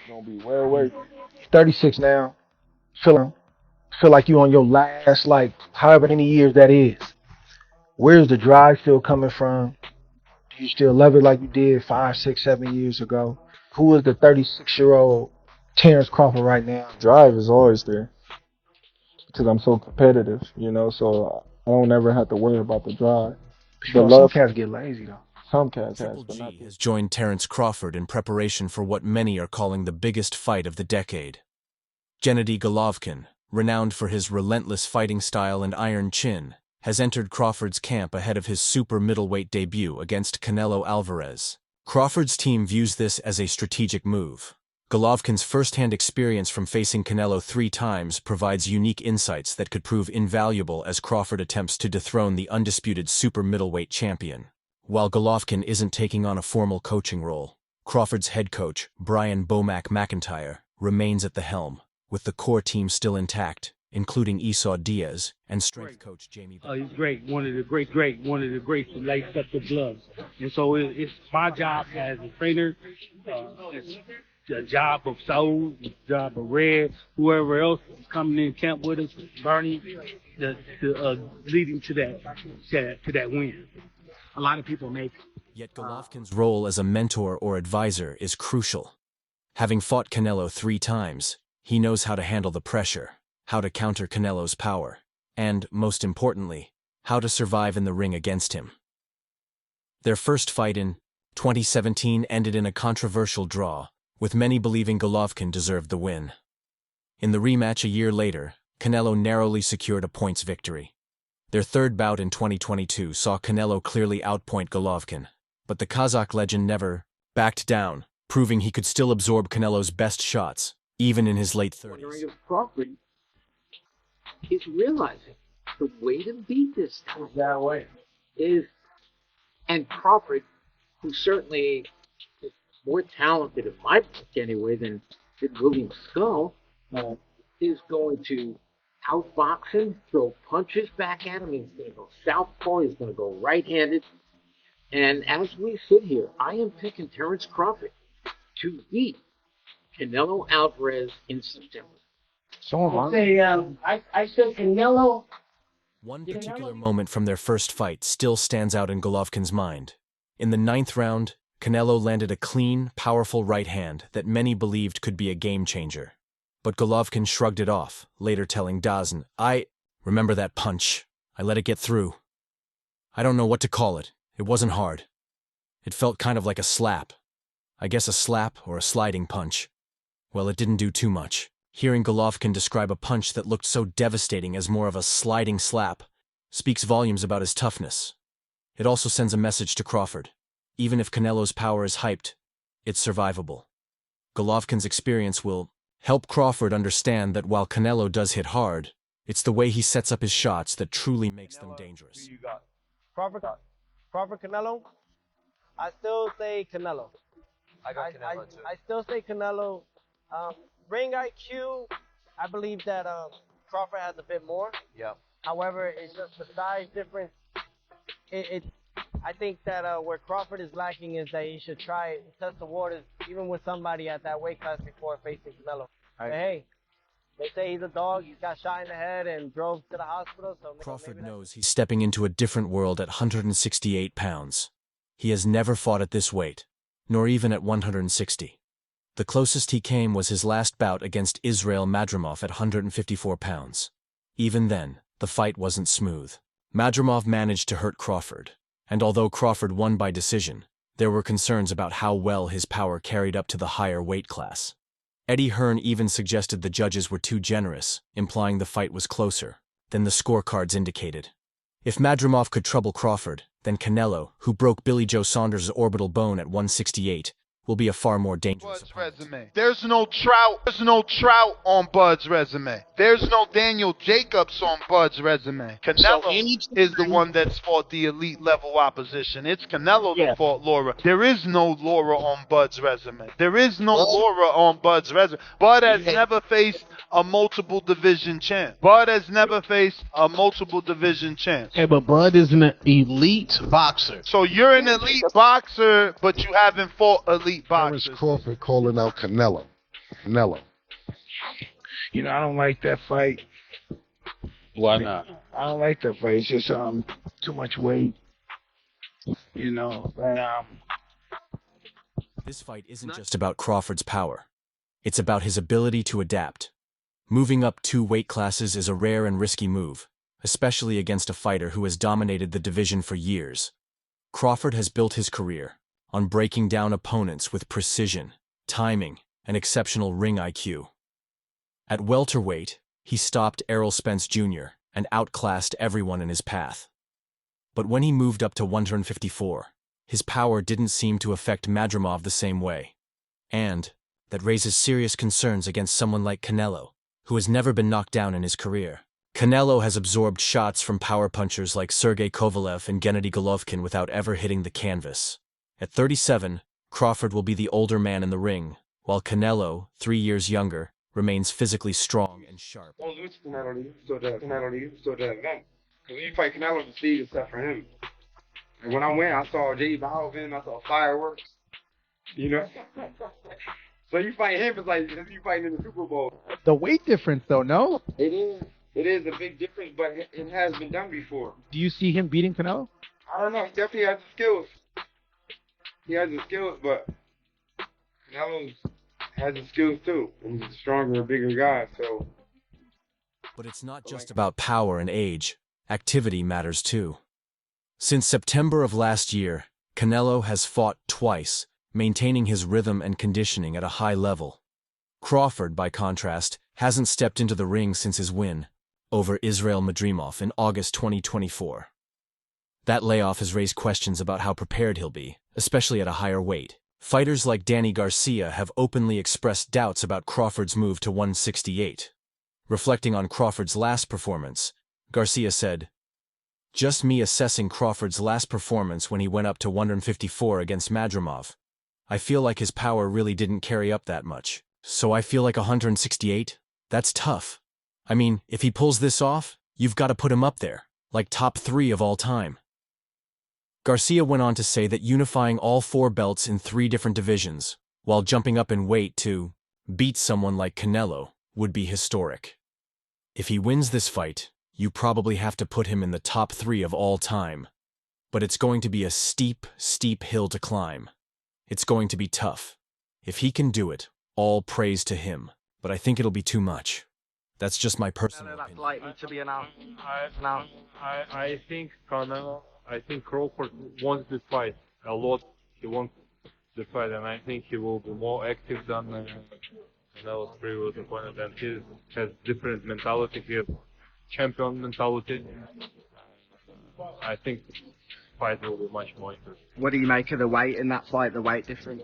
Gonna be well worth it. 36 now. Feel like you on your last, like, however many years that is. Where's the drive still coming from? Do you still love it like you did 5, 6, 7 years ago? Who is the 36-year-old Terence Crawford right now? Drive is always there because I'm so competitive, so I don't ever have to worry about the drive. The Some love, cats get lazy though. some cats has, Triple but not G this. has joined Terence Crawford in preparation for what many are calling the biggest fight of the decade. Gennady Golovkin, renowned for his relentless fighting style and iron chin, has entered Crawford's camp ahead of his super middleweight debut against Canelo Alvarez. Crawford's team views this as a strategic move. Golovkin's first-hand experience from facing Canelo 3 times provides unique insights that could prove invaluable as Crawford attempts to dethrone the undisputed super middleweight champion. While Golovkin isn't taking on a formal coaching role, Crawford's head coach, Brian "Bomac" McIntyre, remains at the helm, with the core team still intact, including Esau Diaz and strength coach Jamie. He's great, one of the one of the greats who laced up the gloves. And so it's my job as a trainer, it's the job of Saul, the job of Red, whoever else is coming in camp with us, Bernie, leading to that win. A lot of people make. Yet Golovkin's role as a mentor or advisor is crucial. Having fought Canelo 3 times, he knows how to handle the pressure, how to counter Canelo's power, and, most importantly, how to survive in the ring against him. Their first fight in 2017 ended in a controversial draw, with many believing Golovkin deserved the win. In the rematch a year later, Canelo narrowly secured a points victory. Their third bout in 2022 saw Canelo clearly outpoint Golovkin, but the Kazakh legend never backed down, proving he could still absorb Canelo's best shots, even in his late 30s. Crawford is realizing the way to beat this guy That way. is, and Crawford, who certainly is more talented in my book anyway than William Skull, is going to outbox him, throw punches back at him. He's going to go southpaw. He's going to go right-handed. And as we sit here, I am picking Terence Crawford to beat Canelo Alvarez in September. So am I. I said Canelo. One particular moment from their first fight still stands out in Golovkin's mind. In the 9th round, Canelo landed a clean, powerful right hand that many believed could be a game-changer. But Golovkin shrugged it off, later telling DAZN, "I remember that punch. I let it get through. I don't know what to call it. It wasn't hard. It felt kind of like a slap. I guess a slap or a sliding punch. Well, it didn't do too much." Hearing Golovkin describe a punch that looked so devastating as more of a sliding slap speaks volumes about his toughness. It also sends a message to Crawford. Even if Canelo's power is hyped, it's survivable. Golovkin's experience will help Crawford understand that while Canelo does hit hard, it's the way he sets up his shots that truly makes them dangerous. Who you got? Crawford, Canelo? I still say Canelo. I got Canelo too. I still say Canelo. Ring IQ, I believe that Crawford has a bit more. Yep. However, it's just the size difference. I think that where Crawford is lacking is that he should try to test the waters even with somebody at that weight class before facing Canelo. But hey, they say he's a dog. He got shot in the head and drove to the hospital. So Crawford knows he's stepping into a different world at 168 pounds. He has never fought at this weight, nor even at 160. The closest he came was his last bout against Israil Madrimov at 154 pounds. Even then, the fight wasn't smooth. Madrimov managed to hurt Crawford, and although Crawford won by decision, there were concerns about how well his power carried up to the higher weight class. Eddie Hearn even suggested the judges were too generous, implying the fight was closer than the scorecards indicated. If Madrimov could trouble Crawford, then Canelo, who broke Billy Joe Saunders' orbital bone at 168, will be a far more dangerous Bud's opponent. resume. There's no Trout. There's no Trout on Bud's resume. There's no Daniel Jacobs on Bud's resume. Canelo is the one that's fought the elite level opposition. It's Canelo that fought Laura. There is no Laura on Bud's resume. There is no Laura on Bud's resume. Bud has never faced a multiple division champ. Bud has never faced a multiple division champ. Okay, but Bud is an elite boxer. So you're an elite boxer, but you haven't fought elite boxers. Terence Crawford calling out Canelo. Canelo. You know, I don't like that fight. Why not? I don't like that fight. It's just too much weight. You know, and This fight isn't just about Crawford's power. It's about his ability to adapt. Moving up 2 weight classes is a rare and risky move, especially against a fighter who has dominated the division for years. Crawford has built his career on breaking down opponents with precision, timing, and exceptional ring IQ. At welterweight, he stopped Errol Spence Jr. and outclassed everyone in his path. But when he moved up to 154, his power didn't seem to affect Madrimov the same way. And that raises serious concerns against someone like Canelo, who has never been knocked down in his career. Canelo has absorbed shots from power punchers like Sergey Kovalev and Gennady Golovkin without ever hitting the canvas. At 37, Crawford will be the older man in the ring, while Canelo, 3 years younger, remains physically strong and sharp. Because when you fight Canelo, the seed is set for him. And when I went, I saw J Balvin, I saw fireworks. You know? So you fight him, it's like you fighting in the Super Bowl. The weight difference, though, no? It is. It is a big difference, but it has been done before. Do you see him beating Canelo? I don't know. He definitely has the skills. He has the skills, but Canelo has the skills too. And he's a stronger, bigger guy, so. But it's not just about power and age. Activity matters too. Since September of last year, Canelo has fought twice, maintaining his rhythm and conditioning at a high level. Crawford, by contrast, hasn't stepped into the ring since his win over Israel Madrimov in August 2024. That layoff has raised questions about how prepared he'll be, especially at a higher weight. Fighters like Danny Garcia have openly expressed doubts about Crawford's move to 168. Reflecting on Crawford's last performance, Garcia said, "Just me assessing Crawford's last performance when he went up to 154 against Madrimov. I feel like his power really didn't carry up that much. So I feel like 168? That's tough. I mean, if he pulls this off, you've got to put him up there, like top 3 of all time." Garcia went on to say that unifying all 4 belts in 3 different divisions, while jumping up in weight to beat someone like Canelo, would be historic. If he wins this fight, you probably have to put him in the top 3 of all time. But it's going to be a steep, steep hill to climb. It's going to be tough. If he can do it, all praise to him. But I think it'll be too much. That's just my personal opinion. Likely to be announced. I think Crawford wants this fight a lot. He wants the fight, and I think he will be more active than Canelo's previous opponent. And he has different mentality. He has champion mentality. I think the fight will be much more interesting. What do you make of the weight in that fight, the weight difference?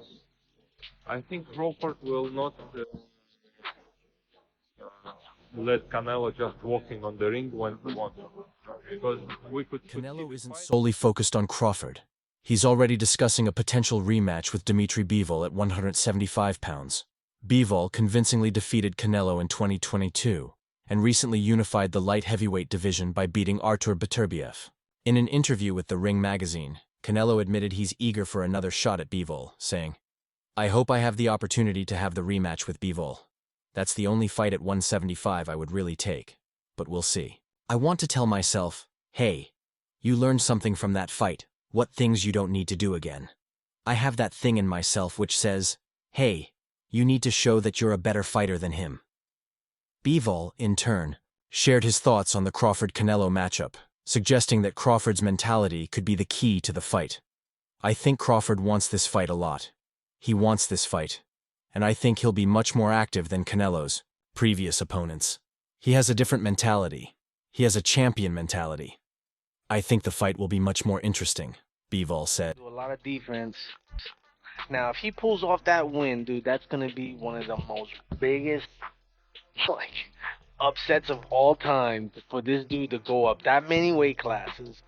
I think Crawford will not let Canelo just walking on the ring when he wants. Because we could Canelo isn't solely focused on Crawford. He's already discussing a potential rematch with Dimitri Bivol at 175 pounds. Bivol convincingly defeated Canelo in 2022 and recently unified the light heavyweight division by beating Artur Beterbiev. In an interview with The Ring magazine, Canelo admitted he's eager for another shot at Bivol, saying, "I hope I have the opportunity to have the rematch with Bivol. That's the only fight at 175 I would really take, but we'll see. I want to tell myself, hey, you learned something from that fight, what things you don't need to do again. I have that thing in myself which says, hey, you need to show that you're a better fighter than him." Bivol, in turn, shared his thoughts on the Crawford-Canelo matchup, suggesting that Crawford's mentality could be the key to the fight. "I think Crawford wants this fight a lot. He wants this fight. And I think he'll be much more active than Canelo's previous opponents. He has a different mentality. He has a champion mentality. I think the fight will be much more interesting," Bivol said. Do a lot of defense. Now, if he pulls off that win, dude, that's gonna be one of the most biggest like upsets of all time for this dude to go up that many weight classes.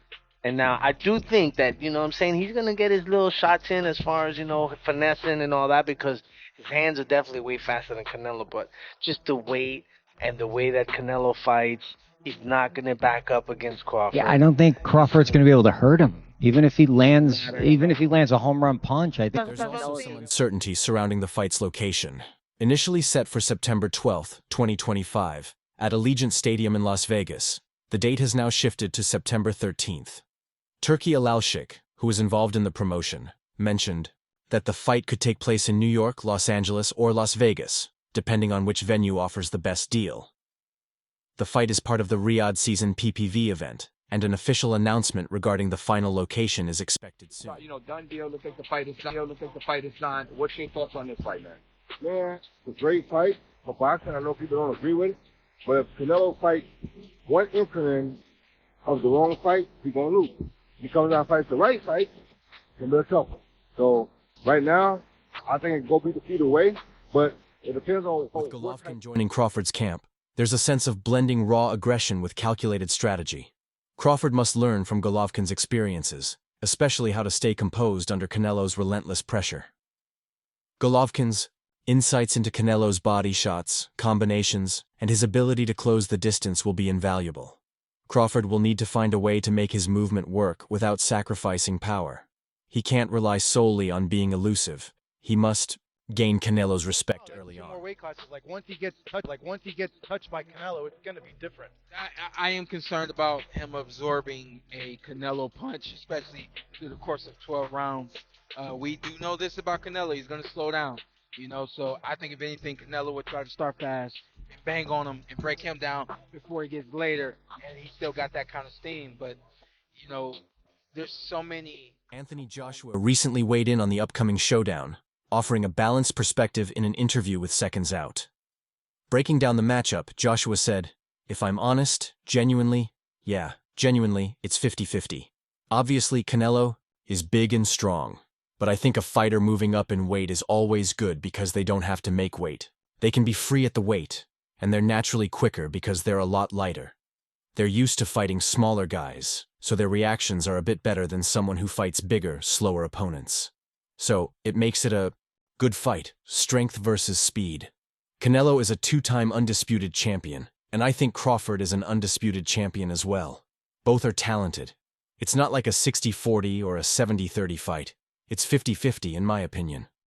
And now I do think that, you know what I'm saying, he's gonna get his little shots in as far as, you know, finessing and all that, because his hands are definitely way faster than Canelo, but just the weight and the way that Canelo fights, he's not gonna back up against Crawford. Yeah, I don't think Crawford's going to be able to hurt him. Even if he lands a home run punch, I think There's also some uncertainty surrounding the fight's location. Initially set for September 12, 2025, at Allegiant Stadium in Las Vegas, the date has now shifted to September 13th. Turki Alalshik, who was involved in the promotion, mentioned that the fight could take place in New York, Los Angeles, or Las Vegas, depending on which venue offers the best deal. The fight is part of the Riyadh Season PPV event, and an official announcement regarding the final location is expected soon. You know, done deal. Looks like the fight is done. What's your thoughts on this fight, man? Man, it's a great fight for boxing. I know people don't agree with it, but if Canelo fights one inkling of the wrong fight, he's gonna lose. If he comes out and fights the right fight, it's gonna be a couple. So right now, I think it go be defeated away, but it depends on. With Golovkin joining Crawford's camp, there's a sense of blending raw aggression with calculated strategy. Crawford must learn from Golovkin's experiences, especially how to stay composed under Canelo's relentless pressure. Golovkin's insights into Canelo's body shots, combinations, and his ability to close the distance will be invaluable. Crawford will need to find a way to make his movement work without sacrificing power. He can't rely solely on being elusive. He must gain Canelo's respect early on. More weight classes. Like once he gets touched by Canelo, it's gonna be different. I am concerned about him absorbing a Canelo punch, especially through the course of 12 rounds. We do know this about Canelo. He's going to slow down, you know. So I think if anything, Canelo would try to start fast and bang on him and break him down before he gets later. And he still got that kind of steam. But, you know, there's so many. Anthony Joshua recently weighed in on the upcoming showdown, offering a balanced perspective in an interview with Seconds Out. Breaking down the matchup, Joshua said, "If I'm honest, genuinely, it's 50-50. Obviously, Canelo is big and strong, but I think a fighter moving up in weight is always good because they don't have to make weight. They can be free at the weight, and they're naturally quicker because they're a lot lighter. They're used to fighting smaller guys, so their reactions are a bit better than someone who fights bigger, slower opponents. So, it makes it a good fight, strength versus speed. Canelo is a two-time undisputed champion, and I think Crawford is an undisputed champion as well. Both are talented. It's not like a 60-40 or a 70-30 fight. It's 50-50 in my opinion."